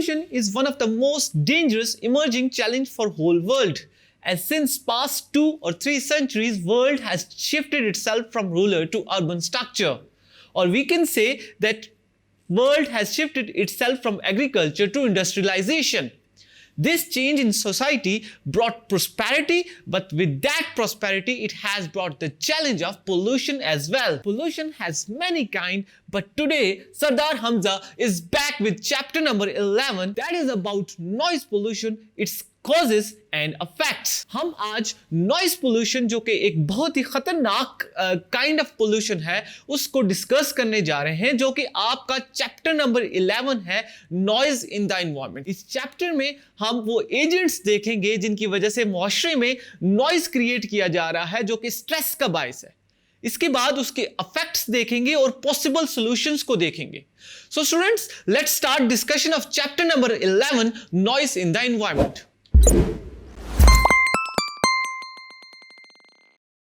Pollution is one of the most dangerous emerging challenge for whole world. As since past 2 or 3 centuries, world has shifted itself from rural to urban structure. Or we can say that world has shifted itself from agriculture to industrialization. This change in society brought prosperity, but with that prosperity, it has brought the challenge of pollution as well. Pollution has many kinds, but today, Sardar Hamza is back with chapter number 11, that is about noise pollution, its causes and effects. हम आज noise pollution जो कि एक बहुत ही खतरनाक kind of pollution है उसको discuss करने जा रहे हैं, जो कि आपका चैप्टर नंबर 11 है, नॉइज इन द एनवायरनमेंट। इस चैप्टर में हम वो एजेंट्स देखेंगे जिनकी वजह से मुआशरे में नॉइज क्रिएट किया जा रहा है, जो कि स्ट्रेस का बायस है। इसके बाद उसके इफेक्ट्स देखेंगे और पॉसिबल सॉल्यूशंस को देखेंगे। So students, let's start discussion of chapter number 11, noise in the environment.